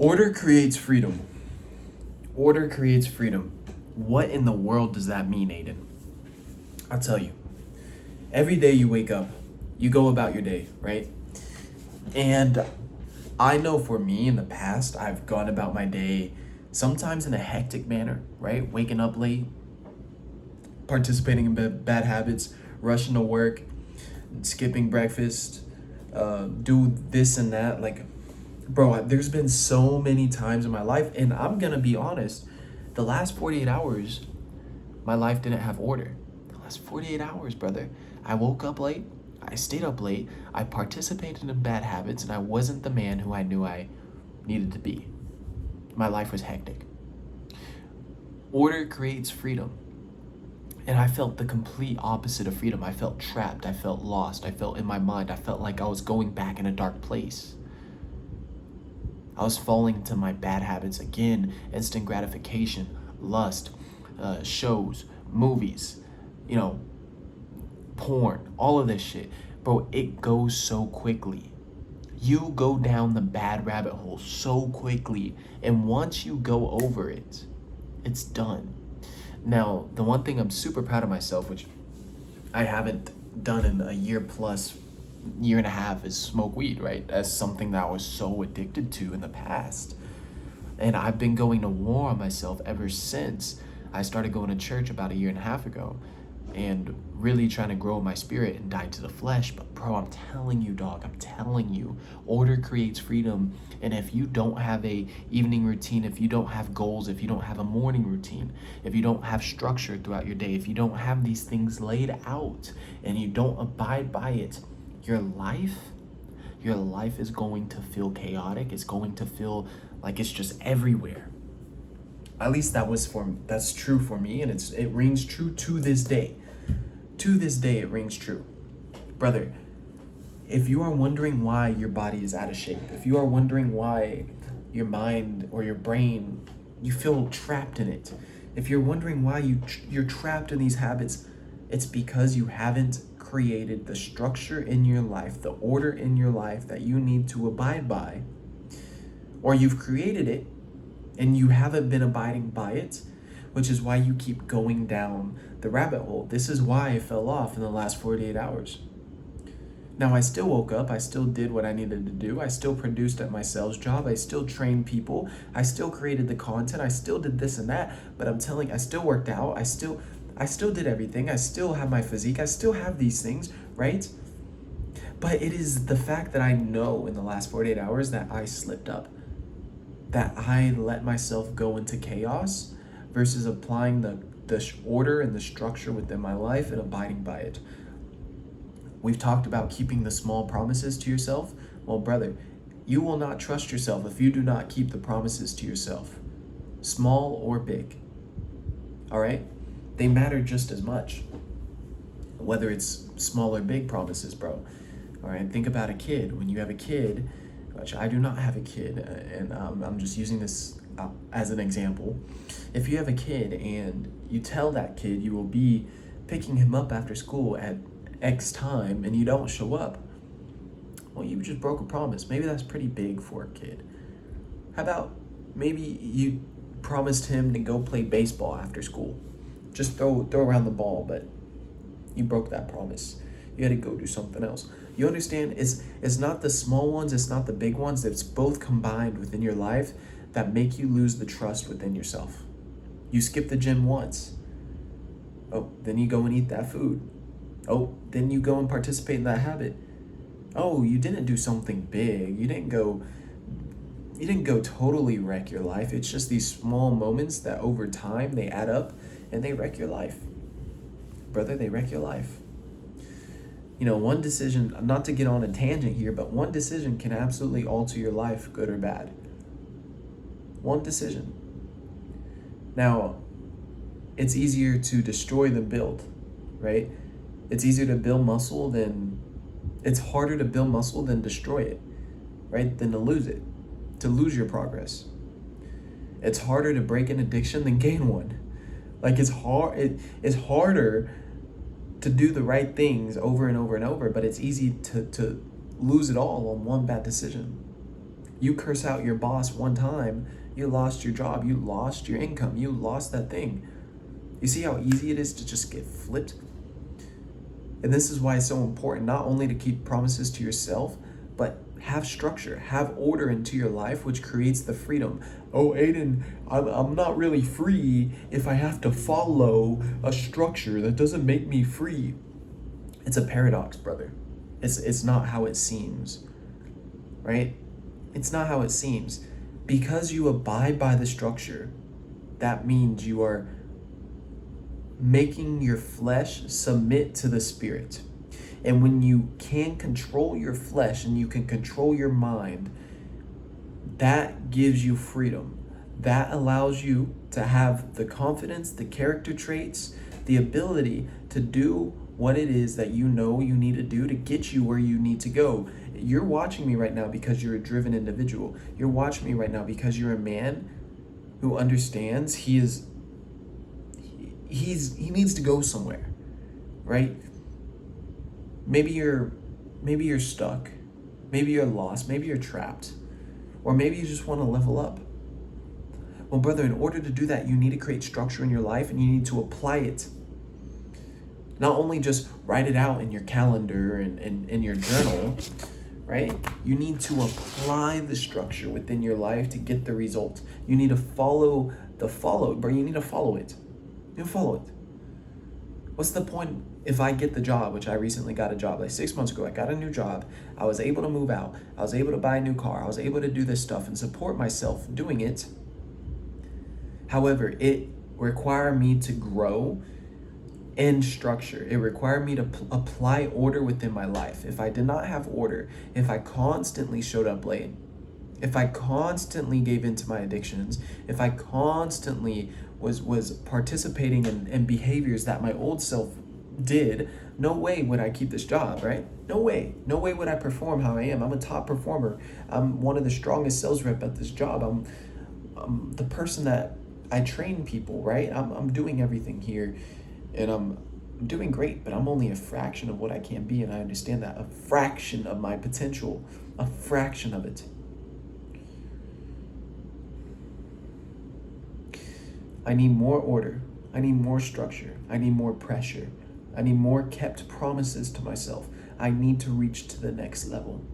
Order creates freedom. Order creates freedom. What in the world does that mean, Aiden? I'll tell you. Every day you wake up, you go about your day, right? And I know for me in the past, I've gone about my day sometimes in a hectic manner, right? Waking up late, participating in bad habits, rushing to work, skipping breakfast, do this and that. Like, bro, there's been so many times in my life, and I'm gonna be honest, the last 48 hours, my life didn't have order. The last 48 hours, brother. I woke up late, I stayed up late, I participated in bad habits, and I wasn't the man who I knew I needed to be. My life was hectic. Order creates freedom. And I felt the complete opposite of freedom. I felt trapped. I felt lost. I felt in my mind. I felt like I was going back in a dark place. I was falling into my bad habits again. Instant gratification, lust, shows, movies, porn, all of this shit. Bro, it goes so quickly. You go down the bad rabbit hole so quickly. And once you go over it, it's done. Now, the one thing I'm super proud of myself, which I haven't done in a year and a half, is smoke weed, right? That's something that I was so addicted to in the past. And I've been going to war on myself ever since I started going to church about a year and a half ago and really trying to grow my spirit and die to the flesh. But bro, I'm telling you, dog, I'm telling you, order creates freedom. And if you don't have a evening routine, if you don't have goals, if you don't have a morning routine, if you don't have structure throughout your day, if you don't have these things laid out and you don't abide by it, your life is going to feel chaotic. It's going to feel like it's just everywhere. At least that's true for me, and it rings true to this day. To this day, it rings true. Brother, if you are wondering why your body is out of shape, if you are wondering why your mind or your brain, you feel trapped in it, if you're wondering why you're trapped in these habits, it's because you haven't created the structure in your life, the order in your life that you need to abide by, or you've created it and you haven't been abiding by it, which is why you keep going down the rabbit hole. This is why I fell off in the last 48 hours. Now, I still woke up. I still did what I needed to do. I still produced at my sales job. I still trained people. I still created the content. I still did this and that. But I'm telling you, I still worked out. I still did everything. I still have my physique. I still have these things, right? But it is the fact that I know in the last 48 hours that I slipped up, that I let myself go into chaos versus applying the order and the structure within my life and abiding by it. We've talked about keeping the small promises to yourself. Well, brother, you will not trust yourself if you do not keep the promises to yourself, small or big. All right? They matter just as much, whether it's small or big promises, bro. All right? Think about a kid. When you have a kid, which I do not have a kid, and I'm just using this as an example. If you have a kid and you tell that kid you will be picking him up after school at X time and you don't show up, well, you just broke a promise. Maybe that's pretty big for a kid. How about maybe you promised him to go play baseball after school? Just throw around the ball, but you broke that promise. You had to go do something else. You understand? It's not the small ones, it's not the big ones. It's both combined within your life that make you lose the trust within yourself. You skip the gym once. Oh, then you go and eat that food. Oh, then you go and participate in that habit. Oh, you didn't do something big. You didn't go totally wreck your life. It's just these small moments that over time they add up and they wreck your life. Brother, they wreck your life. One decision, not to get on a tangent here, but one decision can absolutely alter your life, good or bad. One decision. Now, it's easier to destroy than build, right? It's harder to build muscle than destroy it, right? Than to lose it, to lose your progress. It's harder to break an addiction than gain one. Like it's harder to do the right things over and over and over, but it's easy to lose it all on one bad decision. You curse out your boss one time, you lost your job, you lost your income, you lost that thing. You see how easy it is to just get flipped? And this is why it's so important not only to keep promises to yourself, but have structure, have order into your life, which creates the freedom. Oh, Aiden, I'm not really free if I have to follow a structure that doesn't make me free. It's a paradox, brother. It's not how it seems, right? It's not how it seems. Because you abide by the structure, that means you are making your flesh submit to the spirit. And when you can control your flesh and you can control your mind, that gives you freedom. That allows you to have the confidence, the character traits, the ability to do what it is that you know you need to do to get you where you need to go. You're watching me right now because you're a driven individual. You're watching me right now because you're a man who understands he needs to go somewhere, right? Maybe you're stuck. Maybe you're lost. Maybe you're trapped. Or maybe you just want to level up. Well, brother, in order to do that, you need to create structure in your life and you need to apply it. Not only just write it out in your calendar and in your journal, right? You need to apply the structure within your life to get the result. You need to follow bro. You need to follow it. You follow it. What's the point if I get the job, which I recently got a job, like 6 months ago, I got a new job. I was able to move out. I was able to buy a new car. I was able to do this stuff and support myself doing it. However, it required me to grow in structure. It required me to apply order within my life. If I did not have order, if I constantly showed up late, if I constantly gave into my addictions, if I constantly was participating in behaviors that my old self did, no way would I keep this job, right? No way would I perform how I am. I'm a top performer. I'm one of the strongest sales rep at this job. I'm the person that I train people, right? I'm doing everything here and I'm doing great, but I'm only a fraction of what I can be, and I understand that. A fraction of my potential, a fraction of it. I need more order. I need more structure. I need more pressure. I need more kept promises to myself. I need to reach to the next level.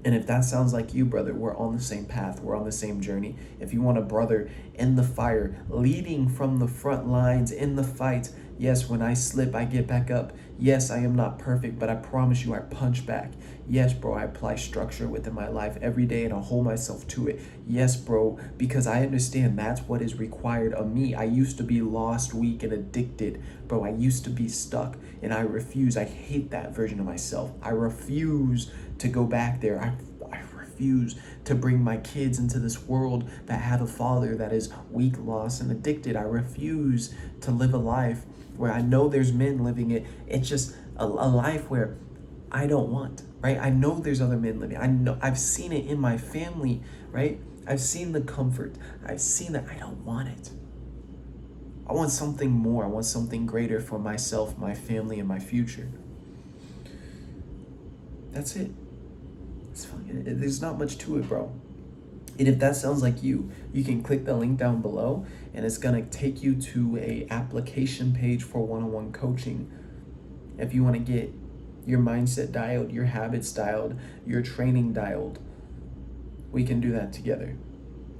And if that sounds like you, brother, we're on the same path. We're on the same journey. If you want a brother in the fire, leading from the front lines in the fight, yes, when I slip, I get back up. Yes, I am not perfect, but I promise you I punch back. Yes, bro, I apply structure within my life every day and I'll hold myself to it. Yes, bro, because I understand that's what is required of me. I used to be lost, weak, and addicted. Bro, I used to be stuck and I refuse. I hate that version of myself. I refuse to go back there. I refuse to bring my kids into this world that have a father that is weak, lost, and addicted. I refuse to live a life where I know there's men living it. It's just a life where I don't want, right? I know there's other men living. I know I've seen it in my family, right? I've seen the comfort. I've seen that. I don't want it. I want something more. I want something greater for myself, my family, and my future. That's it. It's fine. There's not much to it, bro. And if that sounds like you can click the link down below and it's gonna take you to a application page for one-on-one coaching. If you wanna get your mindset dialed, your habits dialed, your training dialed, we can do that together.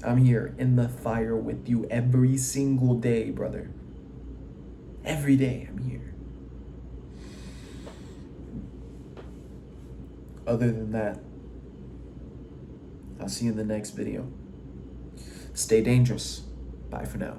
I'm here in the fire with you every single day, brother. Every day I'm here. Other than that, I'll see you in the next video. Stay dangerous. Bye for now.